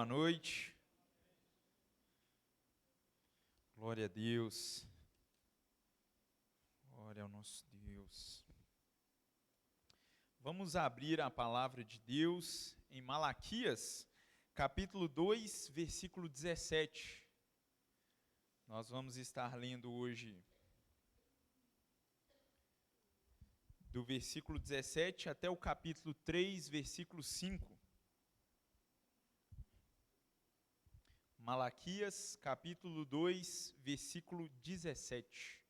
noite. Glória a Deus. Glória ao nosso Deus. Vamos abrir a palavra de Deus em Malaquias, capítulo 2, versículo 17. Nós vamos estar lendo hoje do versículo 17 até o capítulo 3, versículo 5. Malaquias, capítulo 2, versículo 17.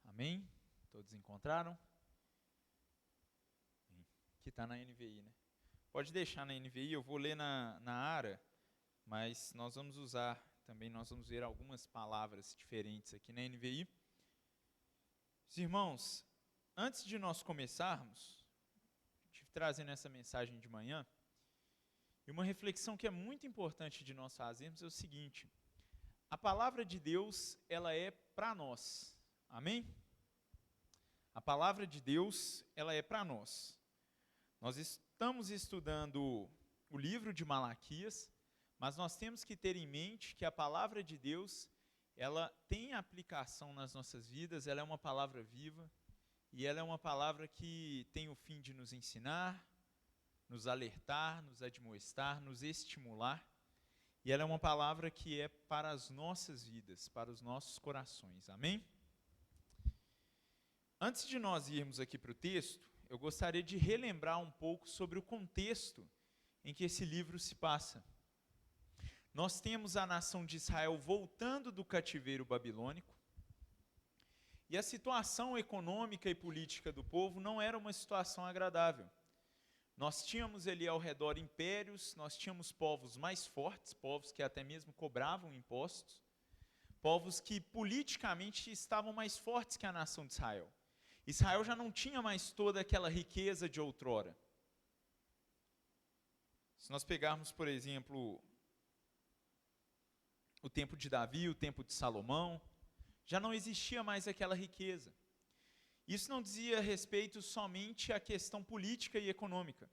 Amém? Todos encontraram? Aqui está na NVI, né? Pode deixar na NVI, eu vou ler na ARA, mas nós vamos ver algumas palavras diferentes aqui na NVI. Irmãos, antes de nós começarmos, estive trazendo essa mensagem de manhã, e uma reflexão que é muito importante de nós fazermos é o seguinte: a palavra de Deus, ela é para nós, amém? A palavra de Deus, ela é para nós. Nós estamos estudando o livro de Malaquias, mas nós temos que ter em mente que a palavra de Deus, ela tem aplicação nas nossas vidas, ela é uma palavra viva, e ela é uma palavra que tem o fim de nos ensinar, nos alertar, nos admoestar, nos estimular, e ela é uma palavra que é para as nossas vidas, para os nossos corações, amém? Antes de nós irmos aqui para o texto, eu gostaria de relembrar um pouco sobre o contexto em que esse livro se passa. Nós temos a nação de Israel voltando do cativeiro babilônico, e a situação econômica e política do povo não era uma situação agradável. Nós tínhamos ali ao redor impérios, nós tínhamos povos mais fortes, povos que até mesmo cobravam impostos, povos que politicamente estavam mais fortes que a nação de Israel. Israel já não tinha mais toda aquela riqueza de outrora. Se nós pegarmos, por exemplo, o tempo de Davi, o tempo de Salomão, já não existia mais aquela riqueza. Isso não dizia respeito somente à questão política e econômica,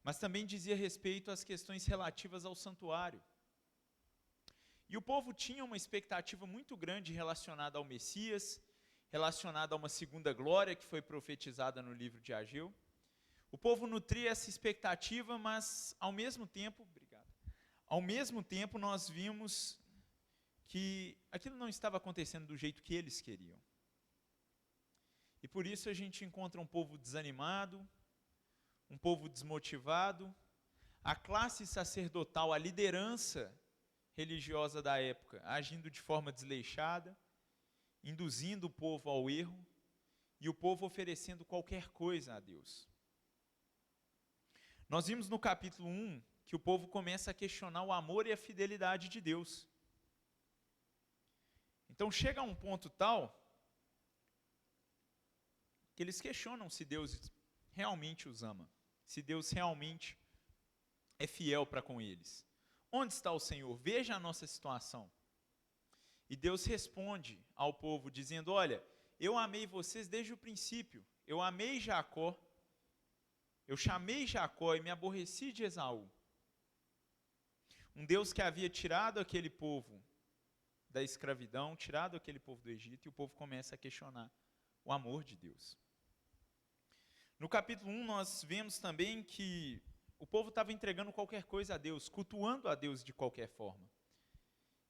mas também dizia respeito às questões relativas ao santuário. E o povo tinha uma expectativa muito grande relacionada ao Messias, relacionada a uma segunda glória que foi profetizada no livro de Ageu. O povo nutria essa expectativa, mas ao mesmo tempo nós vimos que aquilo não estava acontecendo do jeito que eles queriam. E por isso a gente encontra um povo desanimado, um povo desmotivado, a classe sacerdotal, a liderança religiosa da época, agindo de forma desleixada, induzindo o povo ao erro, e o povo oferecendo qualquer coisa a Deus. Nós vimos no capítulo 1 que o povo começa a questionar o amor e a fidelidade de Deus. Então chega a um ponto tal que eles questionam se Deus realmente os ama, se Deus realmente é fiel para com eles. Onde está o Senhor? Veja a nossa situação. E Deus responde ao povo dizendo: olha, eu amei vocês desde o princípio, eu amei Jacó, eu chamei Jacó e me aborreci de Esaú. Um Deus que havia tirado aquele povo da escravidão, tirado aquele povo do Egito, e o povo começa a questionar o amor de Deus. No capítulo 1 nós vemos também que o povo estava entregando qualquer coisa a Deus, cultuando a Deus de qualquer forma.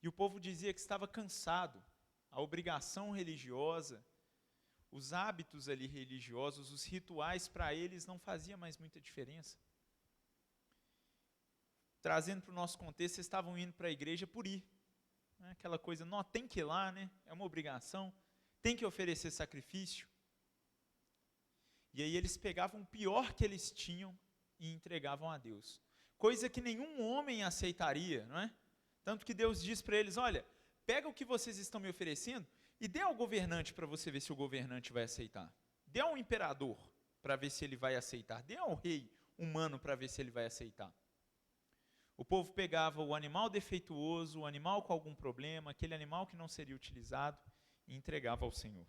E o povo dizia que estava cansado, a obrigação religiosa, os hábitos ali religiosos, os rituais para eles não fazia mais muita diferença. Trazendo para o nosso contexto, eles estavam indo para a igreja por ir. Aquela coisa, não, tem que ir lá, né? É uma obrigação, tem que oferecer sacrifício. E aí eles pegavam o pior que eles tinham e entregavam a Deus. Coisa que nenhum homem aceitaria, não é? Tanto que Deus diz para eles: olha, pega o que vocês estão me oferecendo e dê ao governante para você ver se o governante vai aceitar. Dê ao imperador para ver se ele vai aceitar. Dê ao rei humano para ver se ele vai aceitar. O povo pegava o animal defeituoso, o animal com algum problema, aquele animal que não seria utilizado, e entregava ao Senhor.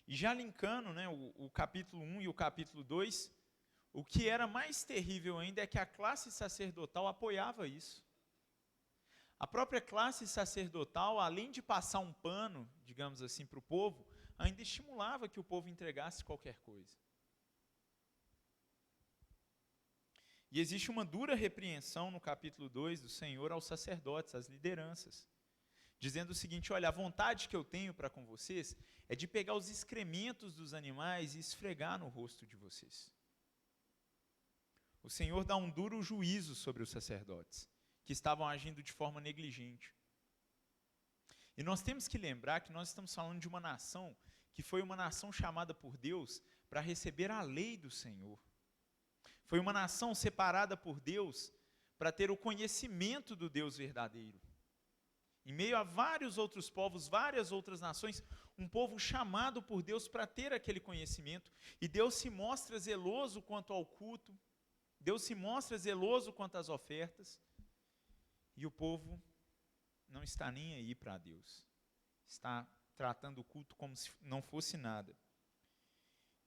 E já linkando, né, o capítulo 1 e o capítulo 2, o que era mais terrível ainda é que a classe sacerdotal apoiava isso. A própria classe sacerdotal, além de passar um pano, digamos assim, para o povo, ainda estimulava que o povo entregasse qualquer coisa. E existe uma dura repreensão no capítulo 2 do Senhor aos sacerdotes, às lideranças, dizendo o seguinte: olha, a vontade que eu tenho para com vocês é de pegar os excrementos dos animais e esfregar no rosto de vocês. O Senhor dá um duro juízo sobre os sacerdotes, que estavam agindo de forma negligente. E nós temos que lembrar que nós estamos falando de uma nação que foi uma nação chamada por Deus para receber a lei do Senhor. Foi uma nação separada por Deus para ter o conhecimento do Deus verdadeiro. Em meio a vários outros povos, várias outras nações, um povo chamado por Deus para ter aquele conhecimento. E Deus se mostra zeloso quanto ao culto, Deus se mostra zeloso quanto às ofertas, e o povo não está nem aí para Deus. Está tratando o culto como se não fosse nada.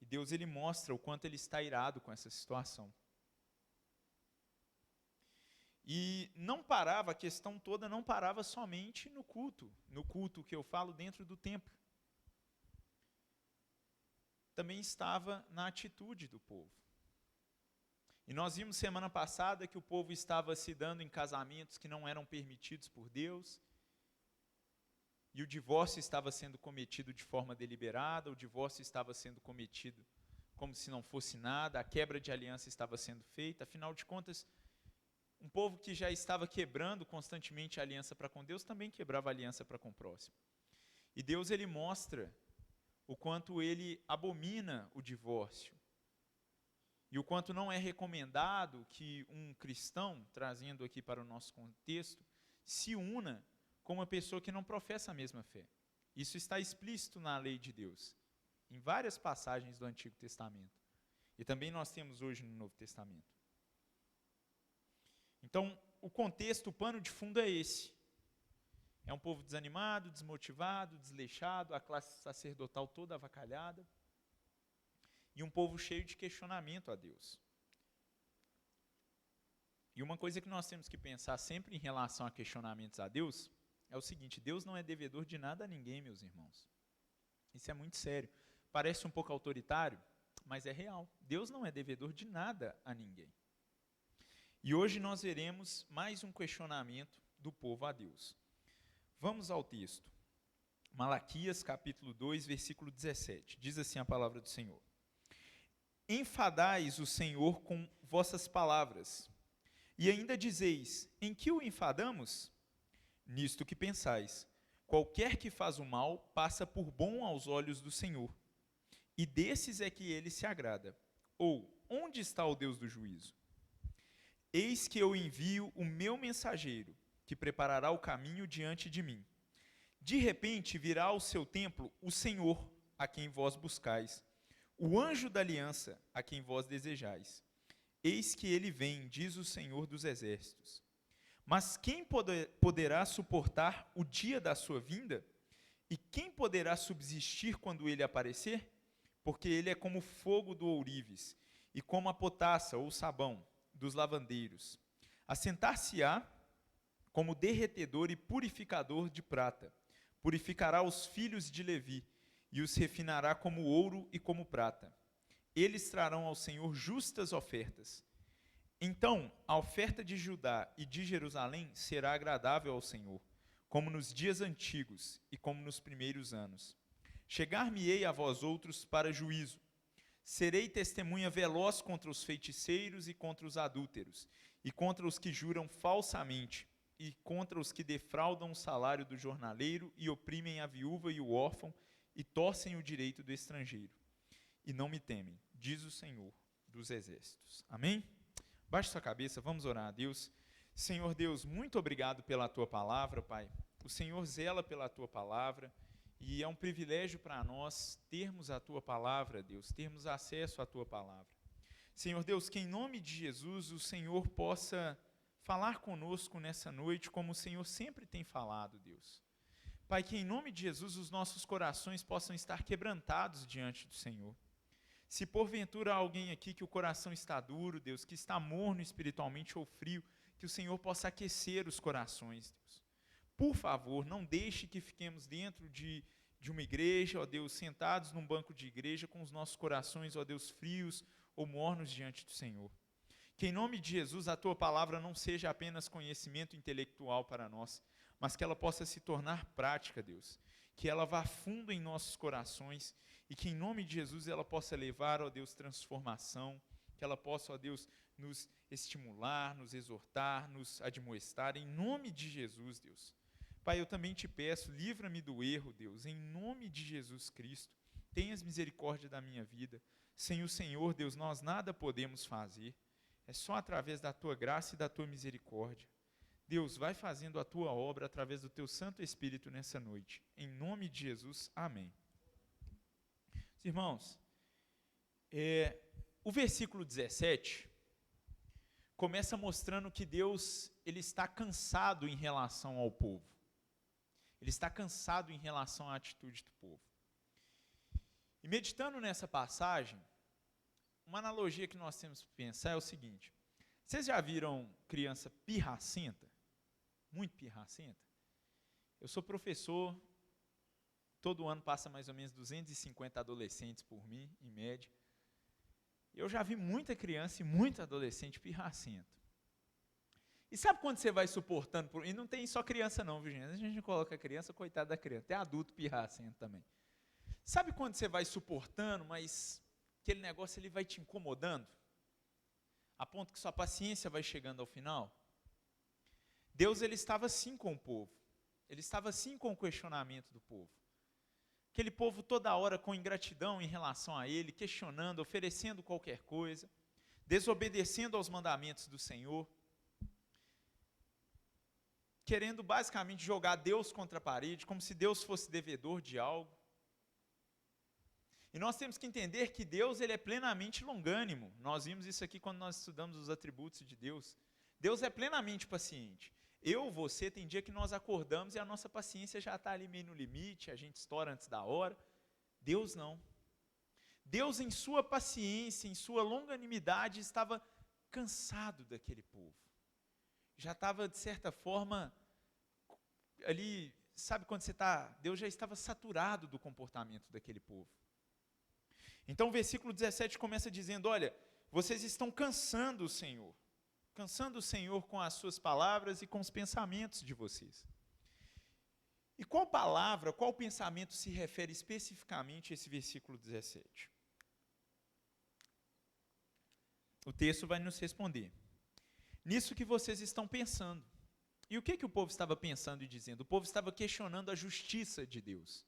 E Deus, ele mostra o quanto ele está irado com essa situação. E não parava, a questão toda não parava somente no culto que eu falo dentro do templo. Também estava na atitude do povo. E nós vimos semana passada que o povo estava se dando em casamentos que não eram permitidos por Deus, e o divórcio estava sendo cometido de forma deliberada, o divórcio estava sendo cometido como se não fosse nada, a quebra de aliança estava sendo feita. Afinal de contas, um povo que já estava quebrando constantemente a aliança para com Deus, também quebrava a aliança para com o próximo. E Deus, ele mostra o quanto ele abomina o divórcio, e o quanto não é recomendado que um cristão, trazendo aqui para o nosso contexto, se una com uma pessoa que não professa a mesma fé. Isso está explícito na lei de Deus, em várias passagens do Antigo Testamento. E também nós temos hoje no Novo Testamento. Então, o contexto, o pano de fundo é esse. É um povo desanimado, desmotivado, desleixado, a classe sacerdotal toda avacalhada, e um povo cheio de questionamento a Deus. E uma coisa que nós temos que pensar sempre em relação a questionamentos a Deus é o seguinte: Deus não é devedor de nada a ninguém, meus irmãos. Isso é muito sério. Parece um pouco autoritário, mas é real. Deus não é devedor de nada a ninguém. E hoje nós veremos mais um questionamento do povo a Deus. Vamos ao texto. Malaquias, capítulo 2, versículo 17. Diz assim a palavra do Senhor: enfadais o Senhor com vossas palavras, e ainda dizeis: em que o enfadamos? Nisto que pensais: qualquer que faz o mal passa por bom aos olhos do Senhor, e desses é que ele se agrada. Ou, onde está o Deus do juízo? Eis que eu envio o meu mensageiro, que preparará o caminho diante de mim. De repente virá ao seu templo o Senhor, a quem vós buscais, o anjo da aliança, a quem vós desejais. Eis que ele vem, diz o Senhor dos exércitos. Mas quem poderá suportar o dia da sua vinda? E quem poderá subsistir quando ele aparecer? Porque ele é como fogo do ourives, e como a potassa ou sabão dos lavandeiros. Assentar-se-á como derretedor e purificador de prata. Purificará os filhos de Levi, e os refinará como ouro e como prata. Eles trarão ao Senhor justas ofertas. Então, a oferta de Judá e de Jerusalém será agradável ao Senhor, como nos dias antigos e como nos primeiros anos. Chegar-me-ei a vós outros para juízo. Serei testemunha veloz contra os feiticeiros e contra os adúlteros, e contra os que juram falsamente, e contra os que defraudam o salário do jornaleiro e oprimem a viúva e o órfão, e torcem o direito do estrangeiro. E não me temem, diz o Senhor dos exércitos. Amém? Baixe sua cabeça, vamos orar a Deus. Senhor Deus, muito obrigado pela Tua palavra, Pai. O Senhor zela pela Tua palavra, e é um privilégio para nós termos a Tua palavra, Deus, termos acesso à Tua palavra. Senhor Deus, que em nome de Jesus o Senhor possa falar conosco nessa noite, como o Senhor sempre tem falado, Deus. Pai, que em nome de Jesus os nossos corações possam estar quebrantados diante do Senhor. Se porventura há alguém aqui que o coração está duro, Deus, que está morno espiritualmente ou frio, que o Senhor possa aquecer os corações, Deus. Por favor, não deixe que fiquemos dentro de uma igreja, ó Deus, sentados num banco de igreja com os nossos corações, ó Deus, frios ou mornos diante do Senhor. Que em nome de Jesus a Tua palavra não seja apenas conhecimento intelectual para nós, mas que ela possa se tornar prática, Deus. Que ela vá fundo em nossos corações e que em nome de Jesus ela possa levar, ó Deus, transformação, que ela possa, ó Deus, nos estimular, nos exortar, nos admoestar, em nome de Jesus, Deus. Pai, eu também te peço, livra-me do erro, Deus, em nome de Jesus Cristo. Tenhas misericórdia da minha vida. Sem o Senhor, Deus, nós nada podemos fazer. É só através da Tua graça e da Tua misericórdia. Deus, vai fazendo a Tua obra através do Teu Santo Espírito nessa noite. Em nome de Jesus, amém. Irmãos, o versículo 17 começa mostrando que Deus ele está cansado em relação ao povo. Ele está cansado em relação à atitude do povo. E meditando nessa passagem, uma analogia que nós temos que pensar é o seguinte: vocês já viram criança pirracenta? Muito pirracenta? Eu sou professor, todo ano passa mais ou menos 250 adolescentes por mim, em média. Eu já vi muita criança e muito adolescente pirracento. E sabe quando você vai suportando, e não tem só criança não, viu gente? A gente coloca a criança, coitada da criança, tem adulto pirracento também. Sabe quando você vai suportando, mas aquele negócio ele vai te incomodando, a ponto que sua paciência vai chegando ao final? Deus ele estava assim com o povo, ele estava assim com o questionamento do povo. Aquele povo toda hora com ingratidão em relação a ele, questionando, oferecendo qualquer coisa, desobedecendo aos mandamentos do Senhor, querendo basicamente jogar Deus contra a parede, como se Deus fosse devedor de algo. E nós temos que entender que Deus ele é plenamente longânimo. Nós vimos isso aqui quando nós estudamos os atributos de Deus. Deus é plenamente paciente. Você, tem dia que nós acordamos e a nossa paciência já está ali meio no limite, a gente estoura antes da hora. Deus não. Deus, em sua paciência, em sua longanimidade, estava cansado daquele povo. Já estava, de certa forma, ali, sabe quando você está, Deus já estava saturado do comportamento daquele povo. Então o versículo 17 começa dizendo, olha, vocês estão cansando o Senhor com as suas palavras e com os pensamentos de vocês. E qual palavra, qual pensamento se refere especificamente a esse versículo 17? O texto vai nos responder. Nisso que vocês estão pensando. E o que o povo estava pensando e dizendo? O povo estava questionando a justiça de Deus.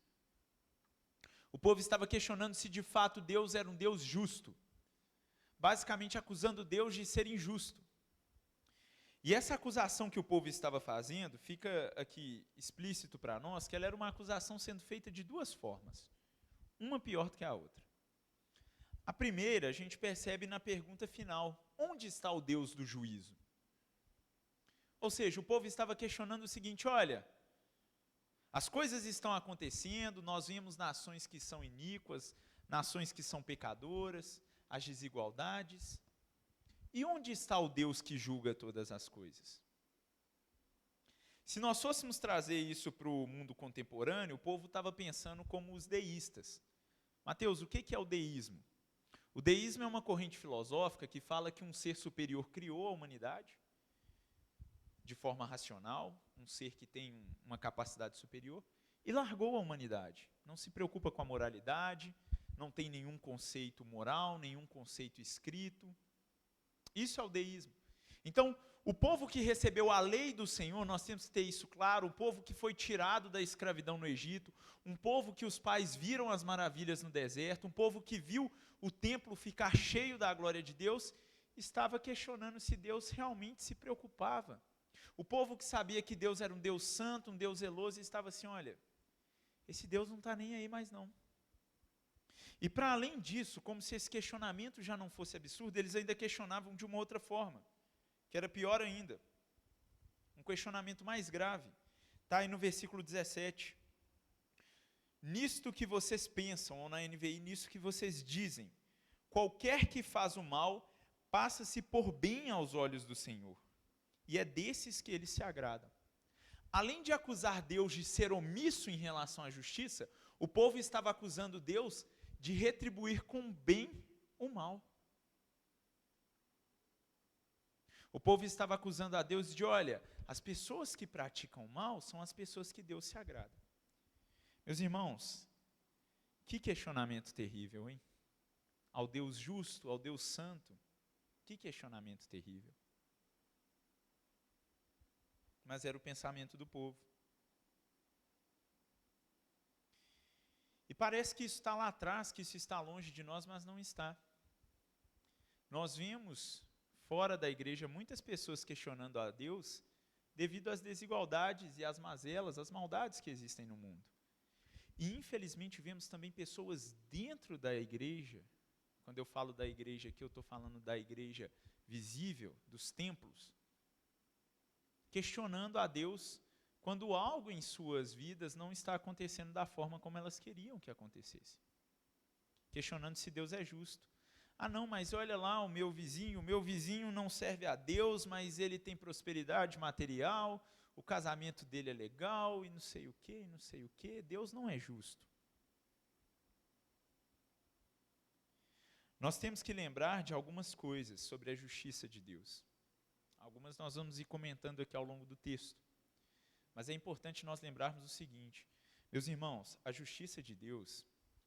O povo estava questionando se de fato Deus era um Deus justo. Basicamente acusando Deus de ser injusto. E essa acusação que o povo estava fazendo, fica aqui explícito para nós, que ela era uma acusação sendo feita de duas formas. Uma pior do que a outra. A primeira, a gente percebe na pergunta final, onde está o Deus do juízo? Ou seja, o povo estava questionando o seguinte, olha, as coisas estão acontecendo, nós vemos nações que são iníquas, nações que são pecadoras, as desigualdades. E onde está o Deus que julga todas as coisas? Se nós fôssemos trazer isso para o mundo contemporâneo, o povo estava pensando como os deístas. Mateus, o que é o deísmo? O deísmo é uma corrente filosófica que fala que um ser superior criou a humanidade de forma racional, um ser que tem uma capacidade superior, e largou a humanidade. Não se preocupa com a moralidade, não tem nenhum conceito moral, nenhum conceito escrito. Isso é o deísmo. Então, o povo que recebeu a lei do Senhor, nós temos que ter isso claro, o povo que foi tirado da escravidão no Egito, um povo que os pais viram as maravilhas no deserto, um povo que viu o templo ficar cheio da glória de Deus, estava questionando se Deus realmente se preocupava. O povo que sabia que Deus era um Deus santo, um Deus zeloso, estava assim, olha, esse Deus não está nem aí mais não. E para além disso, como se esse questionamento já não fosse absurdo, eles ainda questionavam de uma outra forma, que era pior ainda. Um questionamento mais grave. Está aí no versículo 17. nisto que vocês pensam, ou na NVI, nisso que vocês dizem. Qualquer que faz o mal, passa-se por bem aos olhos do Senhor, e é desses que ele se agrada. Além de acusar Deus de ser omisso em relação à justiça, o povo estava acusando Deus de retribuir com bem o mal. O povo estava acusando a Deus de, olha, as pessoas que praticam o mal são as pessoas que Deus se agrada. Meus irmãos, que questionamento terrível, hein? Ao Deus justo, ao Deus santo, que questionamento terrível. Mas era o pensamento do povo. E parece que isso está lá atrás, que isso está longe de nós, mas não está. Nós vemos fora da igreja muitas pessoas questionando a Deus devido às desigualdades e às mazelas, às maldades que existem no mundo. E infelizmente vemos também pessoas dentro da igreja, quando eu falo da igreja aqui, eu estou falando da igreja visível, dos templos, questionando a Deus quando algo em suas vidas não está acontecendo da forma como elas queriam que acontecesse. Questionando se Deus é justo. Ah não, mas olha lá o meu vizinho não serve a Deus, mas ele tem prosperidade material, o casamento dele é legal, e não sei o quê, Deus não é justo. Nós temos que lembrar de algumas coisas sobre a justiça de Deus. Algumas nós vamos ir comentando aqui ao longo do texto. Mas é importante nós lembrarmos o seguinte, meus irmãos, a justiça de Deus,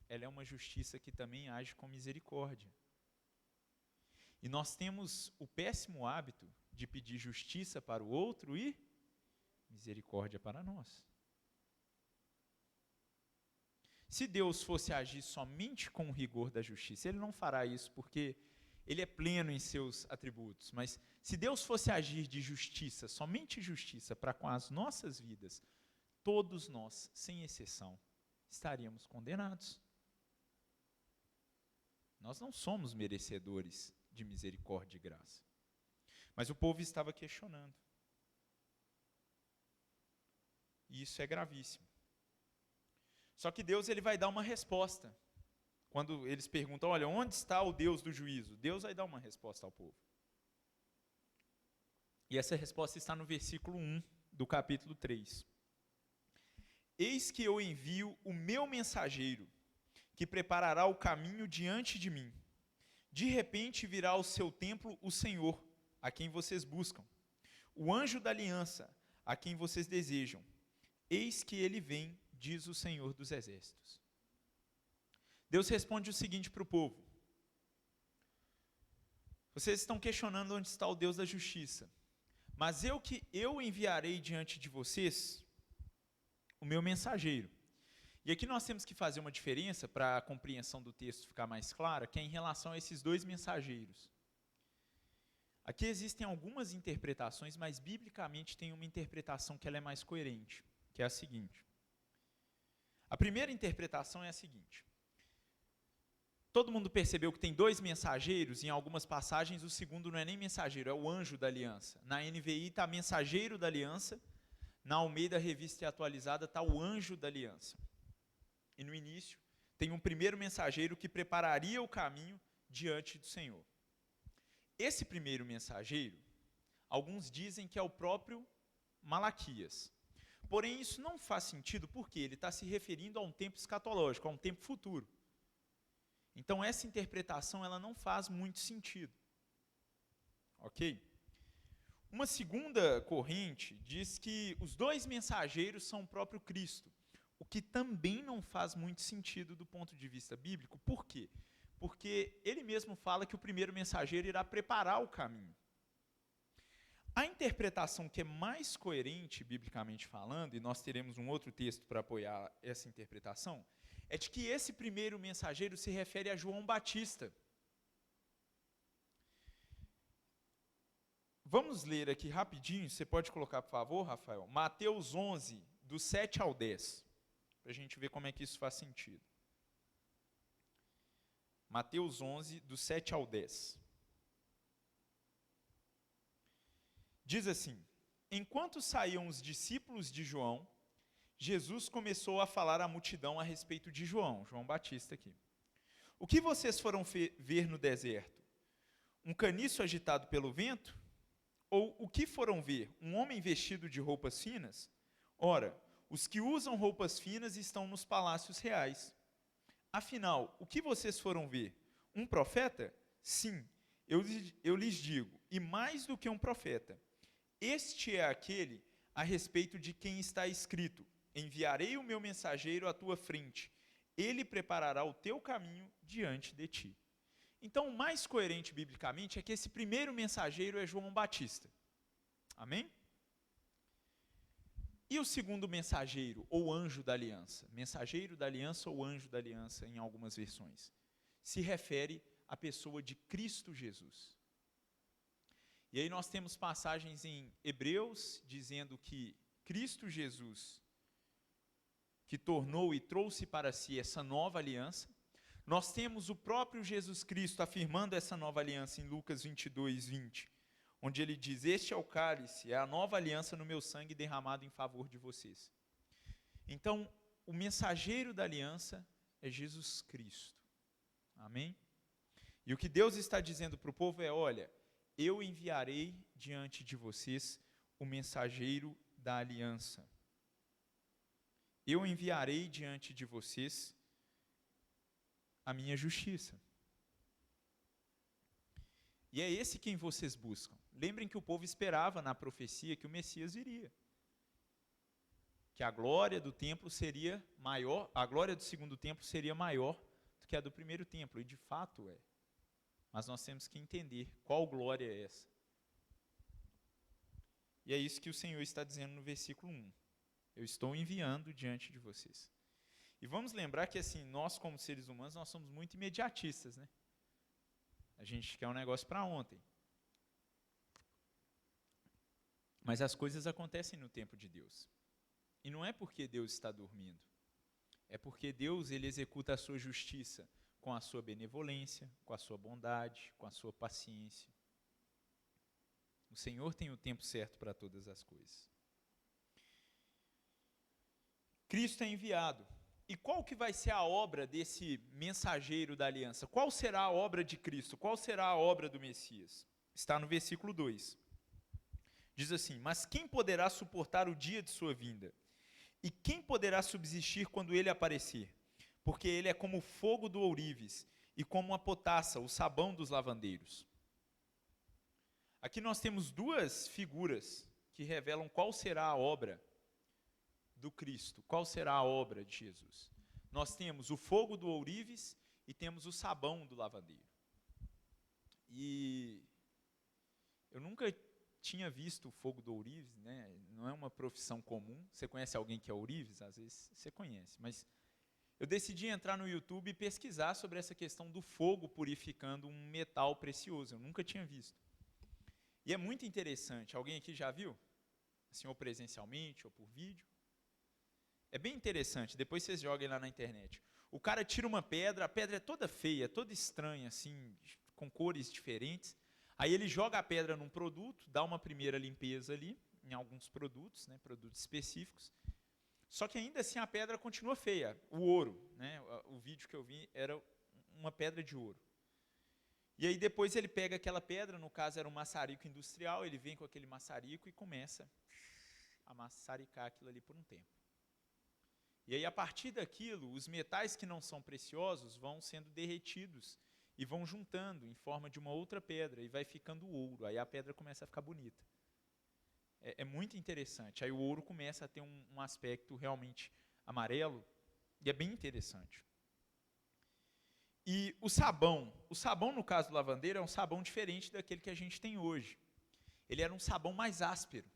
ela é uma justiça que também age com misericórdia. E nós temos o péssimo hábito de pedir justiça para o outro e misericórdia para nós. Se Deus fosse agir somente com o rigor da justiça, Ele não fará isso porque Ele é pleno em seus atributos. Mas se Deus fosse agir de justiça, somente justiça para com as nossas vidas, todos nós, sem exceção, estaríamos condenados. Nós não somos merecedores de misericórdia e graça. Mas o povo estava questionando. E isso é gravíssimo. Só que Deus ele vai dar uma resposta. Quando eles perguntam, olha, onde está o Deus do juízo? Deus vai dar uma resposta ao povo. E essa resposta está no versículo 1 do capítulo 3. Eis que eu envio o meu mensageiro, que preparará o caminho diante de mim. De repente virá ao seu templo o Senhor, a quem vocês buscam, o anjo da aliança, a quem vocês desejam. Eis que ele vem, diz o Senhor dos Exércitos. Deus responde o seguinte para o povo. Vocês estão questionando onde está o Deus da justiça. Mas eu enviarei diante de vocês o meu mensageiro. E aqui nós temos que fazer uma diferença para a compreensão do texto ficar mais clara, que é em relação a esses dois mensageiros. Aqui existem algumas interpretações, mas biblicamente tem uma interpretação que ela é mais coerente, que é a seguinte. A primeira interpretação é a seguinte. Todo mundo percebeu que tem dois mensageiros, em algumas passagens o segundo não é nem mensageiro, é o anjo da aliança. Na NVI está mensageiro da aliança, na Almeida Revista e Atualizada está o anjo da aliança. E no início tem um primeiro mensageiro que prepararia o caminho diante do Senhor. Esse primeiro mensageiro, alguns dizem que é o próprio Malaquias. Porém, isso não faz sentido porque ele está se referindo a um tempo escatológico, a um tempo futuro. Então, essa interpretação ela não faz muito sentido. Ok? Uma segunda corrente diz que os dois mensageiros são o próprio Cristo, o que também não faz muito sentido do ponto de vista bíblico. Por quê? Porque ele mesmo fala que o primeiro mensageiro irá preparar o caminho. A interpretação que é mais coerente, biblicamente falando, e nós teremos um outro texto para apoiar essa interpretação, é de que esse primeiro mensageiro se refere a João Batista. Vamos ler aqui rapidinho, você pode colocar, por favor, Rafael? Mateus 11, do 7 ao 10, para a gente ver como é que isso faz sentido. Mateus 11, do 7 ao 10. Diz assim, enquanto saíam os discípulos de João, Jesus começou a falar à multidão a respeito de João Batista aqui. O que vocês foram ver no deserto? Um caniço agitado pelo vento? Ou o que foram ver? Um homem vestido de roupas finas? Ora, os que usam roupas finas estão nos palácios reais. Afinal, o que vocês foram ver? Um profeta? Sim, eu lhes digo, e mais do que um profeta. Este é aquele a respeito de quem está escrito: enviarei o meu mensageiro à tua frente, ele preparará o teu caminho diante de ti. Então, o mais coerente biblicamente é que esse primeiro mensageiro é João Batista. Amém? E o segundo mensageiro, ou anjo da aliança? Mensageiro da aliança ou anjo da aliança, em algumas versões. Se refere à pessoa de Cristo Jesus. E aí nós temos passagens em Hebreus, dizendo que Cristo Jesus, que tornou e trouxe para si essa nova aliança. Nós temos o próprio Jesus Cristo afirmando essa nova aliança em Lucas 22, 20. Onde ele diz: este é o cálice, é a nova aliança no meu sangue derramado em favor de vocês. Então, o mensageiro da aliança é Jesus Cristo. Amém? E o que Deus está dizendo para o povo é: olha, eu enviarei diante de vocês o mensageiro da aliança. Eu enviarei diante de vocês a minha justiça. E é esse quem vocês buscam. Lembrem que o povo esperava na profecia que o Messias viria. Que a glória do templo seria maior, a glória do segundo templo seria maior do que a do primeiro templo, e de fato é. Mas nós temos que entender qual glória é essa. E é isso que o Senhor está dizendo no versículo 1. Eu estou enviando diante de vocês. E vamos lembrar que assim, nós como seres humanos, nós somos muito imediatistas, né? A gente quer um negócio para ontem. Mas as coisas acontecem no tempo de Deus. E não é porque Deus está dormindo. É porque Deus, ele executa a sua justiça com a sua benevolência, com a sua bondade, com a sua paciência. O Senhor tem o tempo certo para todas as coisas. Cristo é enviado. E qual que vai ser a obra desse mensageiro da aliança? Qual será a obra de Cristo? Qual será a obra do Messias? Está no versículo 2. Diz assim: mas quem poderá suportar o dia de sua vinda? E quem poderá subsistir quando ele aparecer? Porque ele é como o fogo do ourives e como a potassa, o sabão dos lavandeiros. Aqui nós temos duas figuras que revelam qual será a obra do Cristo, qual será a obra de Jesus. Nós temos o fogo do ourives e temos o sabão do lavandeiro. E eu nunca tinha visto o fogo do ourives, né? Não é uma profissão comum. Você conhece alguém que é ourives? Às vezes você conhece, mas eu decidi entrar no YouTube e pesquisar sobre essa questão do fogo purificando um metal precioso. Eu nunca tinha visto. E é muito interessante. Alguém aqui já viu? Assim, ou presencialmente, ou por vídeo. É bem interessante, depois vocês joguem lá na internet. O cara tira uma pedra, a pedra é toda feia, toda estranha, assim, com cores diferentes. Aí ele joga a pedra num produto, dá uma primeira limpeza ali, em alguns produtos, né, produtos específicos. Só que ainda assim a pedra continua feia, o ouro. Né, o vídeo que eu vi era uma pedra de ouro. E aí depois ele pega aquela pedra, no caso era um maçarico industrial, ele vem com aquele maçarico e começa a maçaricar aquilo ali por um tempo. E aí, a partir daquilo, os metais que não são preciosos vão sendo derretidos e vão juntando em forma de uma outra pedra e vai ficando ouro. Aí a pedra começa a ficar bonita. É muito interessante. Aí o ouro começa a ter um aspecto realmente amarelo e é bem interessante. E o sabão no caso do lavandeiro é um sabão diferente daquele que a gente tem hoje. Ele era um sabão mais áspero,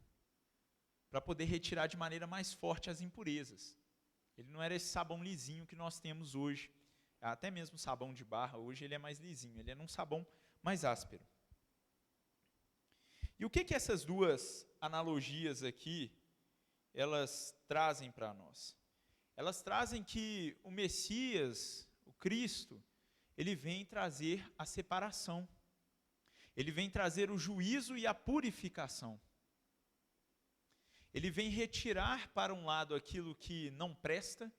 para poder retirar de maneira mais forte as impurezas. Ele não era esse sabão lisinho que nós temos hoje. Até mesmo o sabão de barra, hoje ele é mais lisinho. Ele era um sabão mais áspero. E o que essas duas analogias aqui, elas trazem para nós? Elas trazem que o Messias, o Cristo, ele vem trazer a separação. Ele vem trazer o juízo e a purificação. Ele vem retirar para um lado aquilo que não presta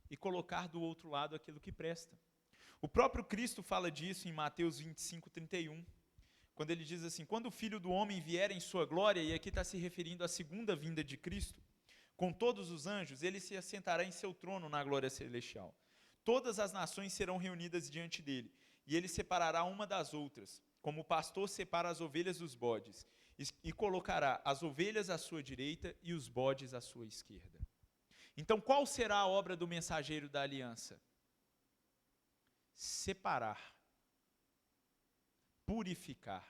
e colocar do outro lado aquilo que presta. O próprio Cristo fala disso em Mateus 25:31, quando ele diz assim: quando o Filho do Homem vier em sua glória, e aqui está se referindo à segunda vinda de Cristo, com todos os anjos, ele se assentará em seu trono na glória celestial. Todas as nações serão reunidas diante dele, e ele separará uma das outras, como o pastor separa as ovelhas dos bodes, e colocará as ovelhas à sua direita e os bodes à sua esquerda. Então, qual será a obra do mensageiro da aliança? Separar, purificar.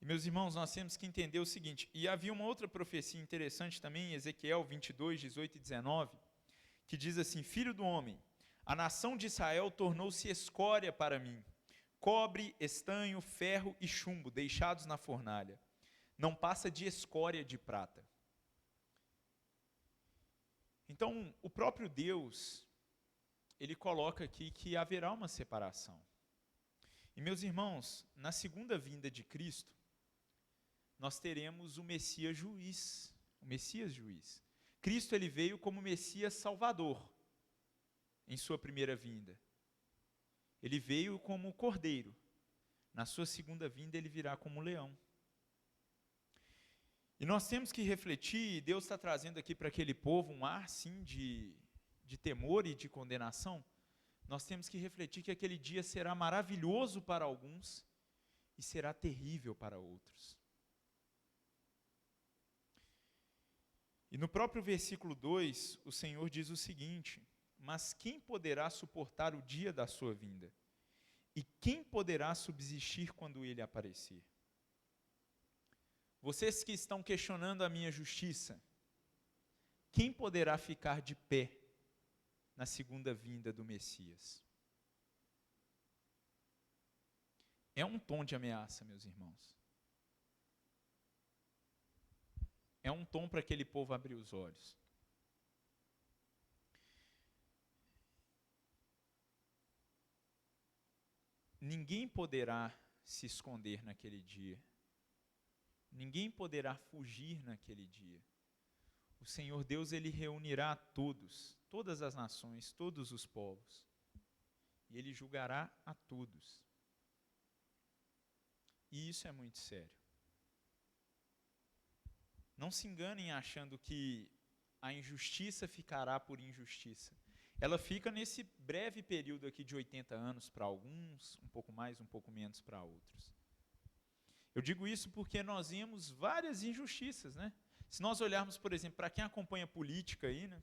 E, meus irmãos, nós temos que entender o seguinte, e havia uma outra profecia interessante também, em Ezequiel 22, 18 e 19, que diz assim: Filho do homem, a nação de Israel tornou-se escória para mim, cobre, estanho, ferro e chumbo, deixados na fornalha. Não passa de escória de prata. Então, o próprio Deus, ele coloca aqui que haverá uma separação. E, meus irmãos, na segunda vinda de Cristo, nós teremos o Messias juiz, o Messias juiz. Cristo, ele veio como Messias salvador, em sua primeira vinda. Ele veio como cordeiro. Na sua segunda vinda, ele virá como leão. E nós temos que refletir, e Deus está trazendo aqui para aquele povo um ar, sim, de temor e de condenação. Nós temos que refletir que aquele dia será maravilhoso para alguns e será terrível para outros. E no próprio versículo 2, o Senhor diz o seguinte: mas quem poderá suportar o dia da sua vinda? E quem poderá subsistir quando ele aparecer? Vocês que estão questionando a minha justiça, quem poderá ficar de pé na segunda vinda do Messias? É um tom de ameaça, meus irmãos. É um tom para aquele povo abrir os olhos. Ninguém poderá se esconder naquele dia. Ninguém poderá fugir naquele dia. O Senhor Deus, ele reunirá todos, todas as nações, todos os povos. E ele julgará a todos. E isso é muito sério. Não se enganem achando que a injustiça ficará por injustiça. Ela fica nesse breve período aqui de 80 anos para alguns, um pouco mais, um pouco menos para outros. Eu digo isso porque nós vemos várias injustiças, né? Se nós olharmos, por exemplo, para quem acompanha política aí, né?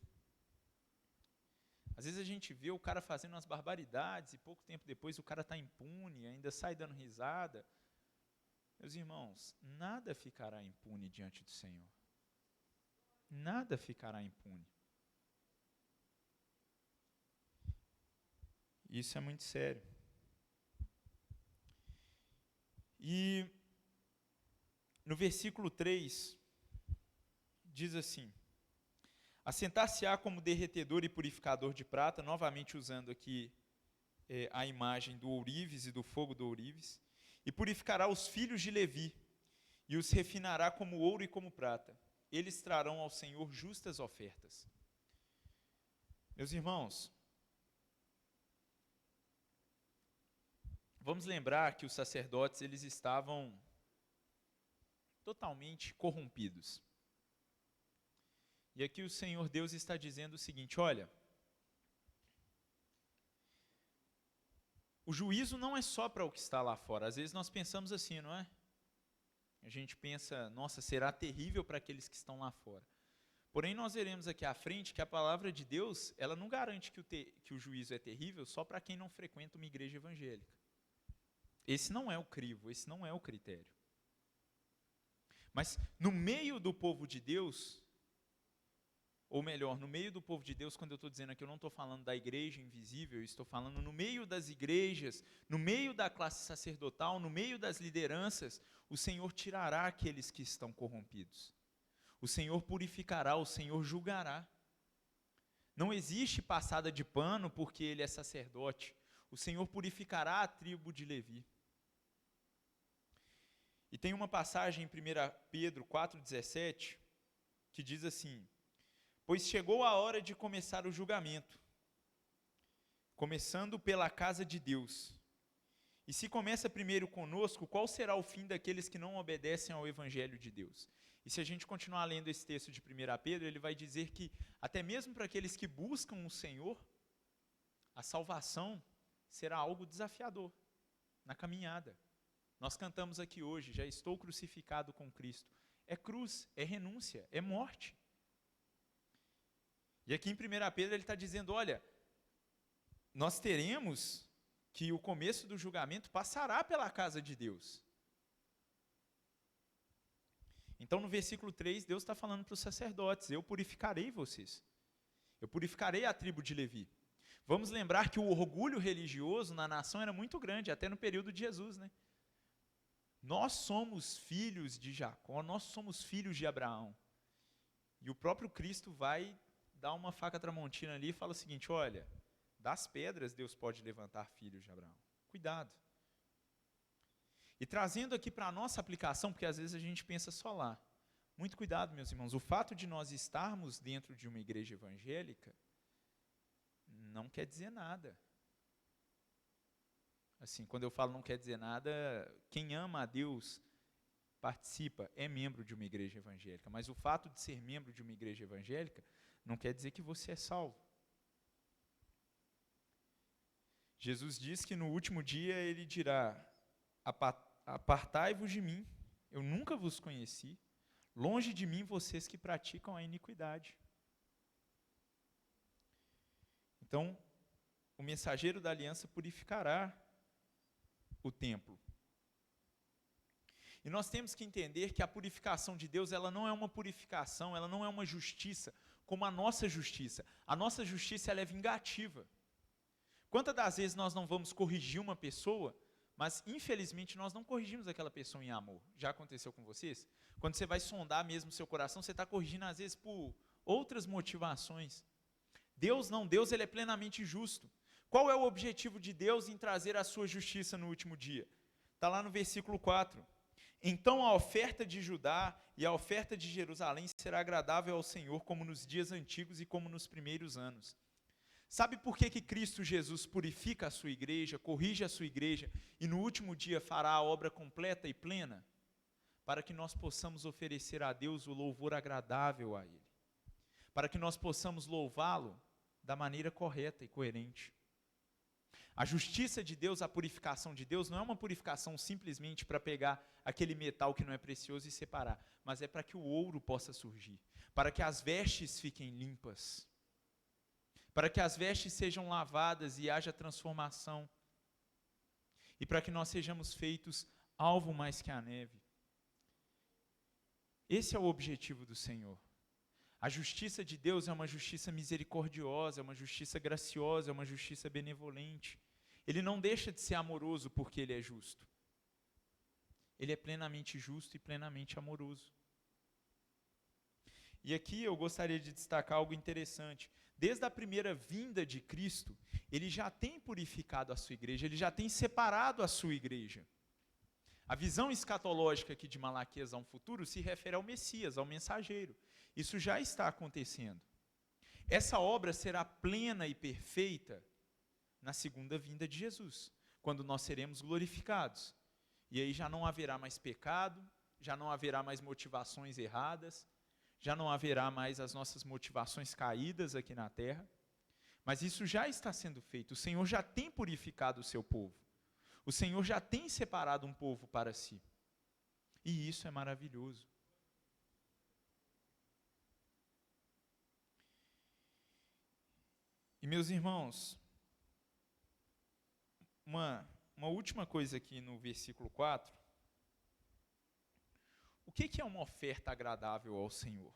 Às vezes a gente vê o cara fazendo umas barbaridades e pouco tempo depois o cara está impune, ainda sai dando risada. Meus irmãos, nada ficará impune diante do Senhor. Nada ficará impune. Isso é muito sério. E no versículo 3, diz assim: assentar-se-á como derretedor e purificador de prata, novamente usando aqui a imagem do ourives e do fogo do ourives, e purificará os filhos de Levi, e os refinará como ouro e como prata. Eles trarão ao Senhor justas ofertas. Meus irmãos, vamos lembrar que os sacerdotes, eles estavam totalmente corrompidos. E aqui o Senhor Deus está dizendo o seguinte: olha, o juízo não é só para o que está lá fora. Às vezes nós pensamos assim, não é? A gente pensa, nossa, será terrível para aqueles que estão lá fora. Porém, nós veremos aqui à frente que a palavra de Deus, ela não garante que o juízo é terrível só para quem não frequenta uma igreja evangélica. Esse não é o crivo, esse não é o critério. Mas no meio do povo de Deus, ou melhor, no meio do povo de Deus, quando eu estou dizendo aqui, eu não estou falando da igreja invisível, eu estou falando no meio das igrejas, no meio da classe sacerdotal, no meio das lideranças, o Senhor tirará aqueles que estão corrompidos. O Senhor purificará, o Senhor julgará. Não existe passada de pano porque ele é sacerdote. O Senhor purificará a tribo de Levi. E tem uma passagem em 1 Pedro 4,17, que diz assim: pois chegou a hora de começar o julgamento, começando pela casa de Deus. E se começa primeiro conosco, qual será o fim daqueles que não obedecem ao Evangelho de Deus? E se a gente continuar lendo esse texto de 1 Pedro, ele vai dizer que, até mesmo para aqueles que buscam o Senhor, a salvação será algo desafiador na caminhada. Nós cantamos aqui hoje: já estou crucificado com Cristo. É cruz, é renúncia, é morte. E aqui em 1 Pedro ele está dizendo: olha, nós teremos que o começo do julgamento passará pela casa de Deus. Então no versículo 3, Deus está falando para os sacerdotes: eu purificarei vocês. Eu purificarei a tribo de Levi. Vamos lembrar que o orgulho religioso na nação era muito grande, até no período de Jesus, né? Nós somos filhos de Jacó, nós somos filhos de Abraão. E o próprio Cristo vai dar uma faca tramontina ali e fala o seguinte: olha, das pedras Deus pode levantar filhos de Abraão. Cuidado. E trazendo aqui para a nossa aplicação, porque às vezes a gente pensa só lá. Muito cuidado, meus irmãos. O fato de nós estarmos dentro de uma igreja evangélica não quer dizer nada. Assim, quando eu falo não quer dizer nada, quem ama a Deus participa, é membro de uma igreja evangélica. Mas o fato de ser membro de uma igreja evangélica não quer dizer que você é salvo. Jesus diz que no último dia ele dirá: apartai-vos de mim, eu nunca vos conheci, longe de mim vocês que praticam a iniquidade. Então, o mensageiro da aliança purificará o templo. E nós temos que entender que a purificação de Deus, ela não é uma purificação, ela não é uma justiça como a nossa justiça. A nossa justiça, ela é vingativa. Quantas das vezes nós não vamos corrigir uma pessoa, mas infelizmente nós não corrigimos aquela pessoa em amor? Já aconteceu com vocês? Quando você vai sondar mesmo o seu coração, você está corrigindo às vezes por outras motivações. Deus não, Deus ele é plenamente justo. Qual é o objetivo de Deus em trazer a sua justiça no último dia? Está lá no versículo 4. Então a oferta de Judá e a oferta de Jerusalém será agradável ao Senhor, como nos dias antigos e como nos primeiros anos. Sabe por que Cristo Jesus purifica a sua igreja, corrige a sua igreja e no último dia fará a obra completa e plena? Para que nós possamos oferecer a Deus o louvor agradável a Ele. Para que nós possamos louvá-lo da maneira correta e coerente. A justiça de Deus, a purificação de Deus, não é uma purificação simplesmente para pegar aquele metal que não é precioso e separar, mas é para que o ouro possa surgir, para que as vestes fiquem limpas, para que as vestes sejam lavadas e haja transformação, e para que nós sejamos feitos alvo mais que a neve. Esse é o objetivo do Senhor. A justiça de Deus é uma justiça misericordiosa, é uma justiça graciosa, é uma justiça benevolente. Ele não deixa de ser amoroso porque Ele é justo. Ele é plenamente justo e plenamente amoroso. E aqui eu gostaria de destacar algo interessante. Desde a primeira vinda de Cristo, Ele já tem purificado a sua igreja, Ele já tem separado a sua igreja. A visão escatológica aqui de Malaquias a um futuro se refere ao Messias, ao mensageiro. Isso já está acontecendo. Essa obra será plena e perfeita na segunda vinda de Jesus, quando nós seremos glorificados. E aí já não haverá mais pecado, já não haverá mais motivações erradas, já não haverá mais as nossas motivações caídas aqui na terra. Mas isso já está sendo feito. O Senhor já tem purificado o seu povo. O Senhor já tem separado um povo para si. E isso é maravilhoso. E meus irmãos, uma última coisa aqui no versículo 4. O que é uma oferta agradável ao Senhor?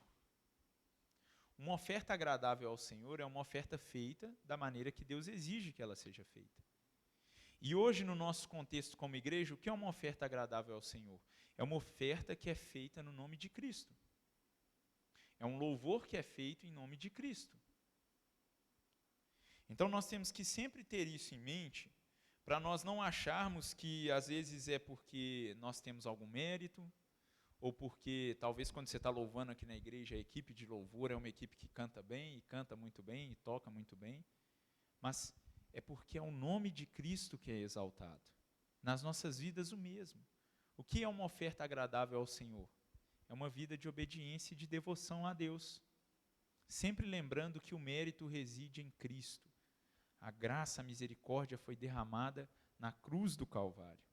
Uma oferta agradável ao Senhor é uma oferta feita da maneira que Deus exige que ela seja feita. E hoje, no nosso contexto como igreja, o que é uma oferta agradável ao Senhor? É uma oferta que é feita no nome de Cristo. É um louvor que é feito em nome de Cristo. Então nós temos que sempre ter isso em mente, para nós não acharmos que às vezes é porque nós temos algum mérito, ou porque talvez quando você está louvando aqui na igreja, a equipe de louvor é uma equipe que canta bem, e canta muito bem, e toca muito bem, mas é porque é o nome de Cristo que é exaltado. Nas nossas vidas o mesmo. O que é uma oferta agradável ao Senhor? É uma vida de obediência e de devoção a Deus. Sempre lembrando que o mérito reside em Cristo. A graça, a misericórdia foi derramada na cruz do Calvário.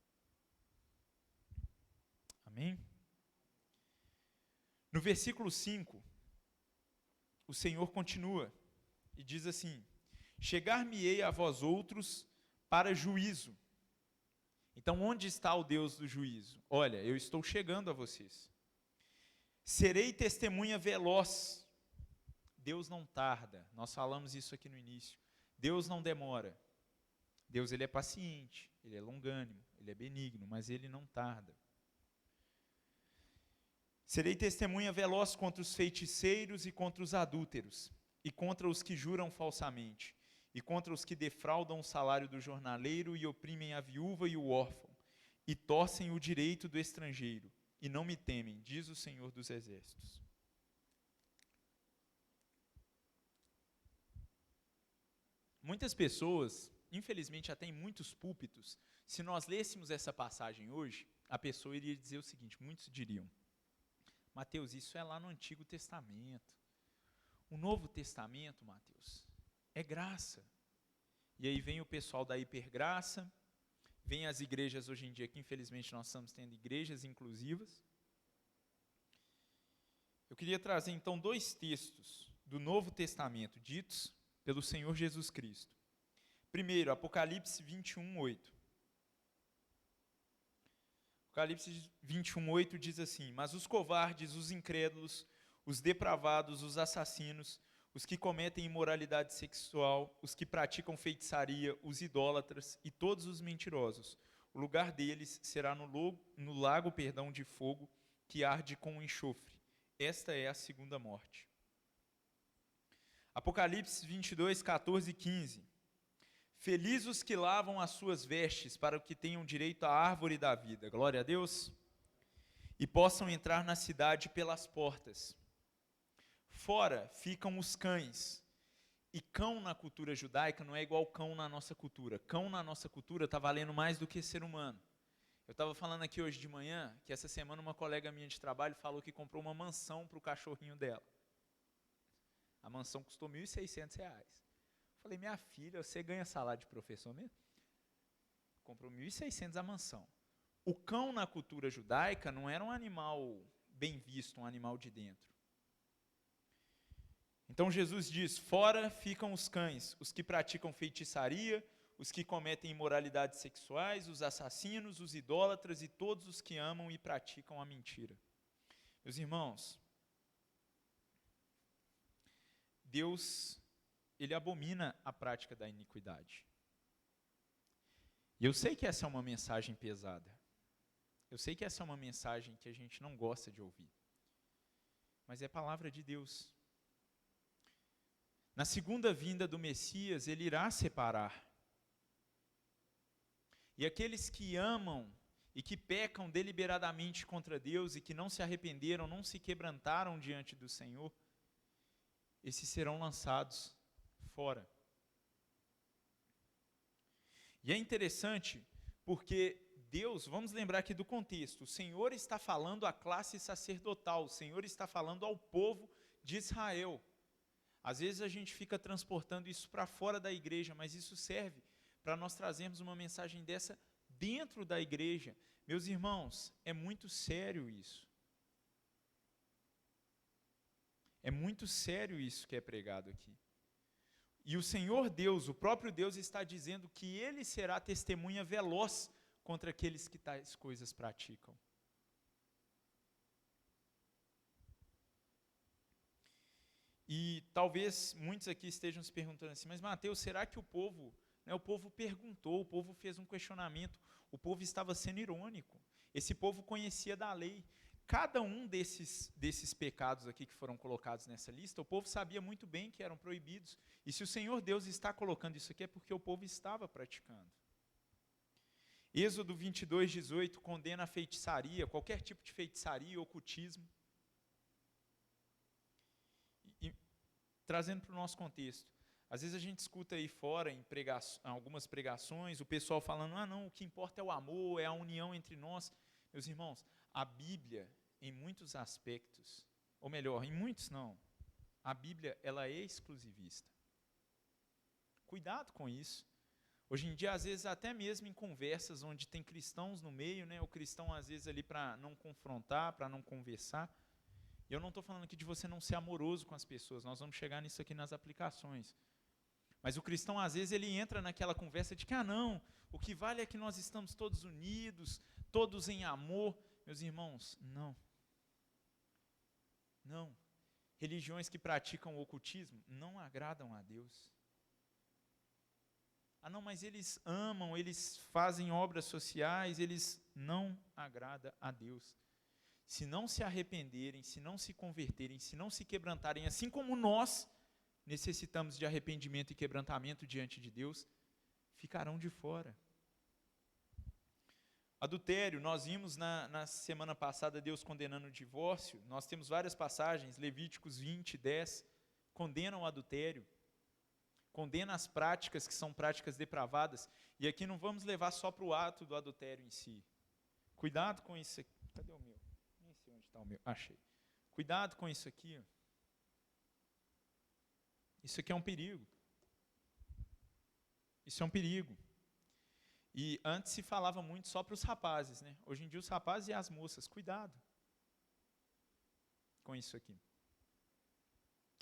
Amém? No versículo 5, o Senhor continua e diz assim: chegar-me-ei a vós outros para juízo. Então, onde está o Deus do juízo? Olha, eu estou chegando a vocês. Serei testemunha veloz. Deus não tarda. Nós falamos isso aqui no início. Deus não demora. Deus, ele é paciente, ele é longânimo, ele é benigno, mas ele não tarda. Serei testemunha veloz contra os feiticeiros e contra os adúlteros, e contra os que juram falsamente, e contra os que defraudam o salário do jornaleiro e oprimem a viúva e o órfão, e torcem o direito do estrangeiro, e não me temem, diz o Senhor dos Exércitos. Muitas pessoas, infelizmente até em muitos púlpitos, se nós lêssemos essa passagem hoje, a pessoa iria dizer o seguinte, muitos diriam: Mateus, isso é lá no Antigo Testamento. O Novo Testamento, Mateus, é graça. E aí vem o pessoal da hipergraça, vem as igrejas hoje em dia, que infelizmente nós estamos tendo igrejas inclusivas. Eu queria trazer então 2 textos do Novo Testamento, ditos pelo Senhor Jesus Cristo. Primeiro, Apocalipse 21:8. Apocalipse 21:8 diz assim: mas os covardes, os incrédulos, os depravados, os assassinos, os que cometem imoralidade sexual, os que praticam feitiçaria, os idólatras e todos os mentirosos, o lugar deles será no lago de fogo que arde com enxofre. Esta é a segunda morte. Apocalipse 22, 14 e 15. Felizes os que lavam as suas vestes, para que tenham direito à árvore da vida, glória a Deus, e possam entrar na cidade pelas portas. Fora ficam os cães, e cão na cultura judaica não é igual cão na nossa cultura. Cão na nossa cultura está valendo mais do que ser humano. Eu estava falando aqui hoje de manhã, que essa semana uma colega minha de trabalho falou que comprou uma mansão para o cachorrinho dela. A mansão custou R$ 1.600. Falei, minha filha, você ganha salário de professor mesmo? Comprou 1.600 a mansão. O cão na cultura judaica não era um animal bem visto, um animal de dentro. Então Jesus diz, fora ficam os cães, os que praticam feitiçaria, os que cometem imoralidades sexuais, os assassinos, os idólatras e todos os que amam e praticam a mentira. Meus irmãos, Deus, ele abomina a prática da iniquidade. E eu sei que essa é uma mensagem pesada. Eu sei que essa é uma mensagem que a gente não gosta de ouvir. Mas é palavra de Deus. Na segunda vinda do Messias, ele irá separar. E aqueles que amam e que pecam deliberadamente contra Deus e que não se arrependeram, não se quebrantaram diante do Senhor, esses serão lançados fora. E é interessante porque Deus, vamos lembrar aqui do contexto, o Senhor está falando à classe sacerdotal, o Senhor está falando ao povo de Israel. Às vezes a gente fica transportando isso para fora da igreja, mas isso serve para nós trazermos uma mensagem dessa dentro da igreja. Meus irmãos, é muito sério isso. É muito sério isso que é pregado aqui. E o Senhor Deus, o próprio Deus, está dizendo que Ele será testemunha veloz contra aqueles que tais coisas praticam. E talvez muitos aqui estejam se perguntando assim, mas Mateus, será que o povo perguntou, o povo fez um questionamento, o povo estava sendo irônico, esse povo conhecia da lei. Cada um desses pecados aqui que foram colocados nessa lista, o povo sabia muito bem que eram proibidos. E se o Senhor Deus está colocando isso aqui, é porque o povo estava praticando. Êxodo 22:18 condena a feitiçaria, qualquer tipo de feitiçaria, ocultismo. E trazendo para o nosso contexto, às vezes a gente escuta aí fora, em algumas pregações, o pessoal falando, não, o que importa é o amor, é a união entre nós. Meus irmãos, a Bíblia, em muitos aspectos, ou melhor, em muitos não, a Bíblia, ela é exclusivista. Cuidado com isso. Hoje em dia, às vezes, até mesmo em conversas onde tem cristãos no meio, né, o cristão, às vezes, ali para não confrontar, para não conversar. E eu não estou falando aqui de você não ser amoroso com as pessoas, nós vamos chegar nisso aqui nas aplicações. Mas o cristão, às vezes, ele entra naquela conversa de que, não, o que vale é que nós estamos todos unidos, todos em amor. Meus irmãos, não. Não. Religiões que praticam o ocultismo não agradam a Deus. Não, mas eles amam, eles fazem obras sociais, eles não agradam a Deus. Se não se arrependerem, se não se converterem, se não se quebrantarem, assim como nós necessitamos de arrependimento e quebrantamento diante de Deus, ficarão de fora. Adultério, nós vimos na semana passada Deus condenando o divórcio, nós temos várias passagens, Levíticos 20:10, condenam o adultério, condena as práticas que são práticas depravadas, e aqui não vamos levar só para o ato do adultério em si. Cuidado com isso aqui. Cadê o meu? Nem sei onde está o meu. Achei. Cuidado com isso aqui. Isso aqui é um perigo. Isso é um perigo. E antes se falava muito só para os rapazes, né? Hoje em dia os rapazes e as moças, cuidado com isso aqui.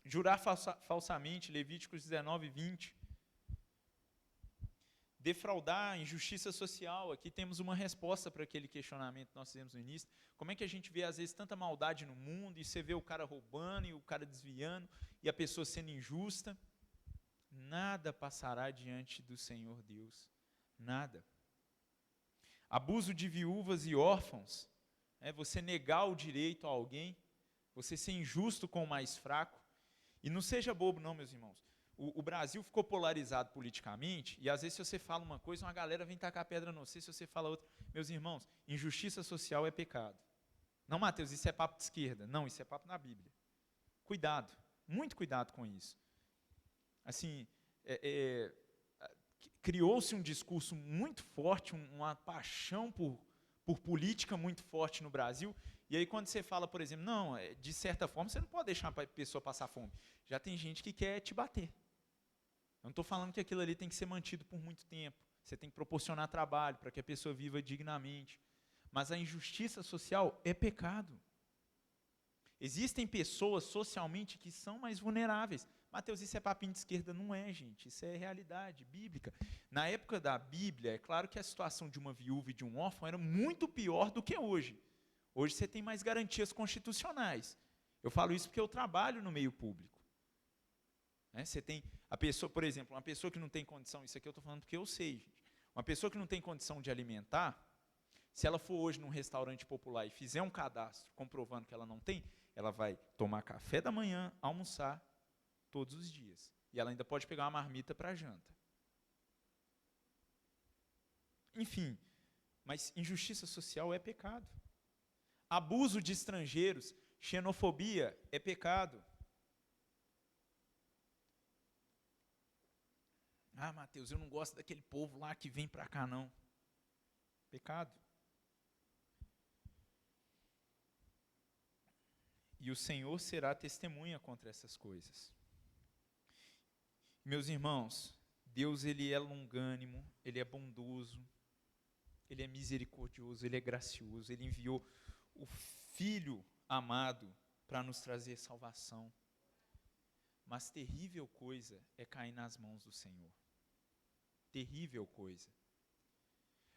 Jurar falsamente, Levíticos 19:20. Defraudar, injustiça social, aqui temos uma resposta para aquele questionamento que nós fizemos no início. Como é que a gente vê, às vezes, tanta maldade no mundo, e você vê o cara roubando, e o cara desviando, e a pessoa sendo injusta? Nada passará diante do Senhor Deus. Nada. Abuso de viúvas e órfãos, você negar o direito a alguém, você ser injusto com o mais fraco. E não seja bobo não, meus irmãos. O Brasil ficou polarizado politicamente, e às vezes se você fala uma coisa, uma galera vem tacar pedra no você, se você fala outra. Meus irmãos, injustiça social é pecado. Não, Mateus, isso é papo de esquerda. Não, isso é papo na Bíblia. Cuidado, muito cuidado com isso. Assim, criou-se um discurso muito forte, uma paixão por política muito forte no Brasil, e aí quando você fala, por exemplo, não, de certa forma você não pode deixar a pessoa passar fome. Já tem gente que quer te bater. Eu não estou falando que aquilo ali tem que ser mantido por muito tempo. Você tem que proporcionar trabalho para que a pessoa viva dignamente. Mas a injustiça social é pecado. Existem pessoas socialmente que são mais vulneráveis. Mateus, isso é papinho de esquerda? Não é, gente. Isso é realidade bíblica. Na época da Bíblia, é claro que a situação de uma viúva e de um órfão era muito pior do que hoje. Hoje você tem mais garantias constitucionais. Eu falo isso porque eu trabalho no meio público. Você tem a pessoa, por exemplo, uma pessoa que não tem condição, isso aqui eu estou falando porque eu sei, gente. Uma pessoa que não tem condição de alimentar, se ela for hoje num restaurante popular e fizer um cadastro comprovando que ela não tem, ela vai tomar café da manhã, almoçar todos os dias. E ela ainda pode pegar uma marmita para janta. Enfim, mas injustiça social é pecado. Abuso de estrangeiros, xenofobia é pecado. Mateus, eu não gosto daquele povo lá que vem para cá, não. Pecado. E o Senhor será testemunha contra essas coisas. Meus irmãos, Deus, Ele é longânimo, Ele é bondoso, Ele é misericordioso, Ele é gracioso, Ele enviou o Filho amado para nos trazer salvação. Mas terrível coisa é cair nas mãos do Senhor. Terrível coisa.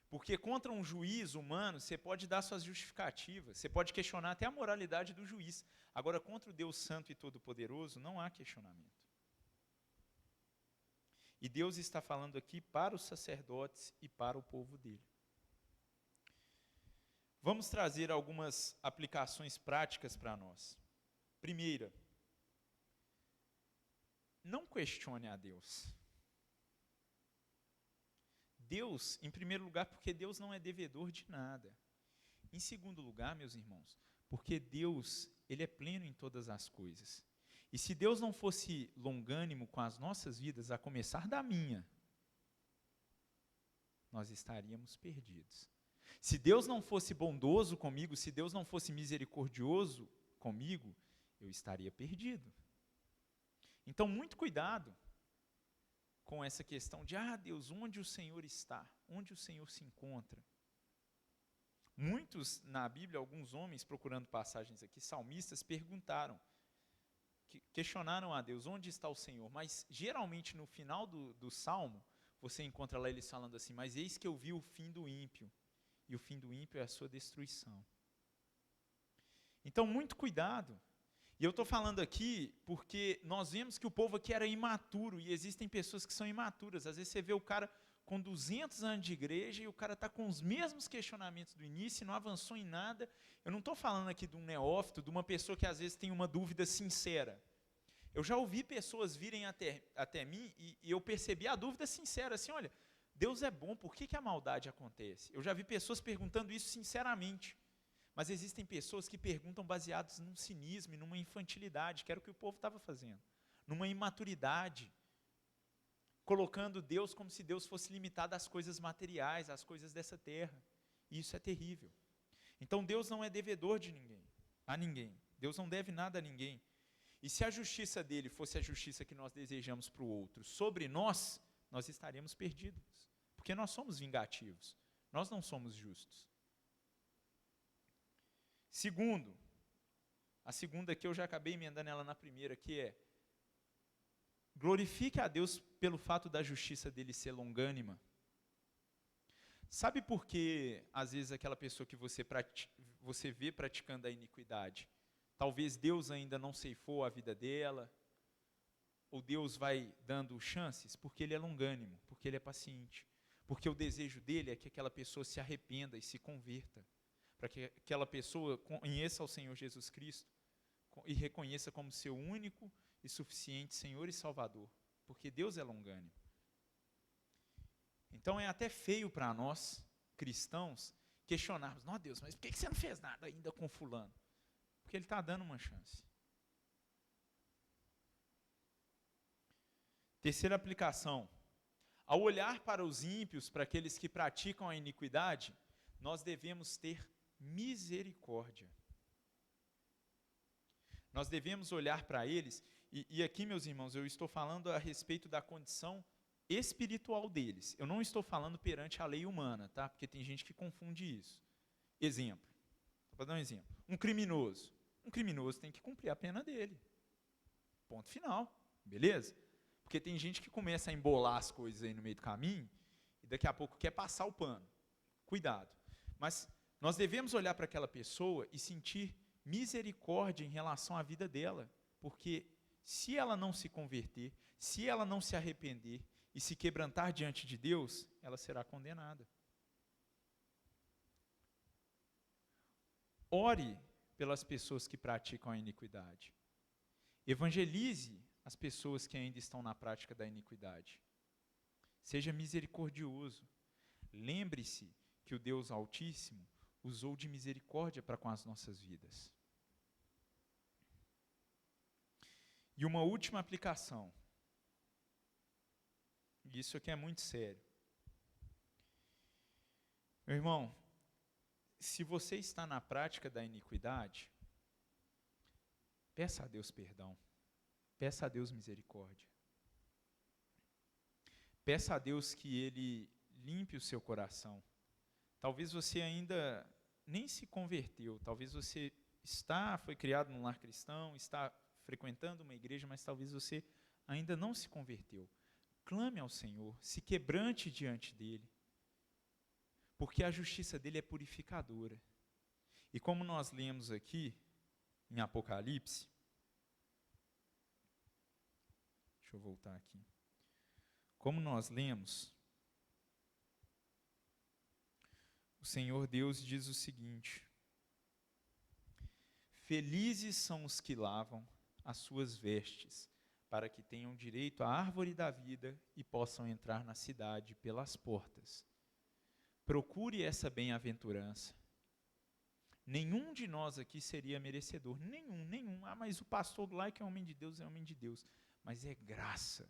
Porque contra um juiz humano, você pode dar suas justificativas, você pode questionar até a moralidade do juiz. Agora, contra o Deus Santo e Todo-Poderoso, não há questionamento. E Deus está falando aqui para os sacerdotes e para o povo dele. Vamos trazer algumas aplicações práticas para nós. Primeira, não questione a Deus. Deus, em primeiro lugar, porque Deus não é devedor de nada. Em segundo lugar, meus irmãos, porque Deus, Ele é pleno em todas as coisas. E se Deus não fosse longânimo com as nossas vidas, a começar da minha, nós estaríamos perdidos. Se Deus não fosse bondoso comigo, se Deus não fosse misericordioso comigo, eu estaria perdido. Então, muito cuidado com essa questão de, Deus, onde o Senhor está? Onde o Senhor se encontra? Muitos, na Bíblia, alguns homens, procurando passagens aqui, salmistas, perguntaram, questionaram a Deus, onde está o Senhor? Mas, geralmente, no final do Salmo, você encontra lá eles falando assim, mas eis que eu vi o fim do ímpio, e o fim do ímpio é a sua destruição. Então, muito cuidado. E eu estou falando aqui porque nós vemos que o povo aqui era imaturo, e existem pessoas que são imaturas. Às vezes você vê o cara com 200 anos de igreja, e o cara está com os mesmos questionamentos do início, e não avançou em nada. Eu não estou falando aqui de um neófito, de uma pessoa que às vezes tem uma dúvida sincera. Eu já ouvi pessoas virem até mim, e eu percebi a dúvida sincera, assim, olha, Deus é bom, por que a maldade acontece? Eu já vi pessoas perguntando isso sinceramente. Mas existem pessoas que perguntam baseados num cinismo e numa infantilidade, que era o que o povo estava fazendo, numa imaturidade, colocando Deus como se Deus fosse limitado às coisas materiais, às coisas dessa terra. E isso é terrível. Então Deus não é devedor de ninguém, a ninguém. Deus não deve nada a ninguém. E se a justiça dele fosse a justiça que nós desejamos para o outro, sobre nós estaremos perdidos. Porque nós somos vingativos, nós não somos justos. Segundo, a segunda aqui eu já acabei emendando ela na primeira, que é, glorifique a Deus pelo fato da justiça dele ser longânima. Sabe por que, às vezes, aquela pessoa que você vê praticando a iniquidade, talvez Deus ainda não ceifou a vida dela, ou Deus vai dando chances? Porque Ele é longânimo, porque Ele é paciente, porque o desejo dele é que aquela pessoa se arrependa e se converta, para que aquela pessoa conheça ao Senhor Jesus Cristo e reconheça como seu único e suficiente Senhor e Salvador, porque Deus é longânimo. Então é até feio para nós, cristãos, questionarmos, não, Deus, mas por que você não fez nada ainda com fulano? Porque Ele está dando uma chance. Terceira aplicação, ao olhar para os ímpios, para aqueles que praticam a iniquidade, nós devemos ter misericórdia. Nós devemos olhar para eles, e aqui, meus irmãos, eu estou falando a respeito da condição espiritual deles. Eu não estou falando perante a lei humana, tá? Porque tem gente que confunde isso. Exemplo, para dar um exemplo, um criminoso tem que cumprir a pena dele. Ponto final, beleza? Porque tem gente que começa a embolar as coisas aí no meio do caminho, e daqui a pouco quer passar o pano. Cuidado. Mas nós devemos olhar para aquela pessoa e sentir misericórdia em relação à vida dela, porque se ela não se converter, se ela não se arrepender e se quebrantar diante de Deus, ela será condenada. Ore pelas pessoas que praticam a iniquidade. Evangelize as pessoas que ainda estão na prática da iniquidade. Seja misericordioso. Lembre-se que o Deus Altíssimo usou de misericórdia para com as nossas vidas. E uma última aplicação. Isso aqui é muito sério. Meu irmão, se você está na prática da iniquidade, peça a Deus perdão. Peça a Deus misericórdia. Peça a Deus que Ele limpe o seu coração. Talvez você ainda nem se converteu, talvez você foi criado num lar cristão, está frequentando uma igreja, mas talvez você ainda não se converteu. Clame ao Senhor, se quebrante diante dEle, porque a justiça dEle é purificadora. E como nós lemos aqui, em Apocalipse, deixa eu voltar aqui, como nós lemos, o Senhor Deus diz o seguinte: felizes são os que lavam as suas vestes, para que tenham direito à árvore da vida e possam entrar na cidade pelas portas. Procure essa bem-aventurança. Nenhum de nós aqui seria merecedor, nenhum. Ah, mas o pastor do lá que é homem de Deus, é homem de Deus. Mas é graça,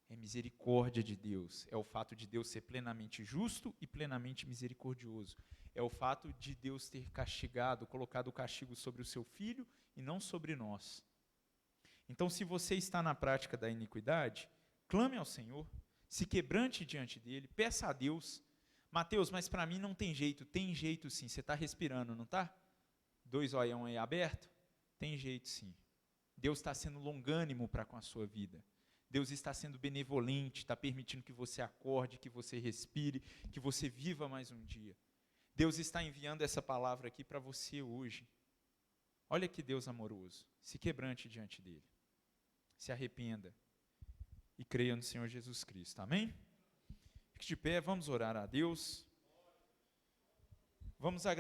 é misericórdia de Deus, é o fato de Deus ser plenamente justo e plenamente misericordioso. É o fato de Deus ter castigado, colocado o castigo sobre o seu filho e não sobre nós. Então, se você está na prática da iniquidade, clame ao Senhor, se quebrante diante dele, peça a Deus. Mateus, mas para mim não tem jeito. Tem jeito sim, você está respirando, não está? 2 olhão aí aberto? Tem jeito sim. Deus está sendo longânimo para com a sua vida. Deus está sendo benevolente, está permitindo que você acorde, que você respire, que você viva mais um dia. Deus está enviando essa palavra aqui para você hoje. Olha que Deus amoroso. Se quebrante diante dele. Se arrependa e creia no Senhor Jesus Cristo. Amém? Fique de pé, vamos orar a Deus. Vamos agradecer.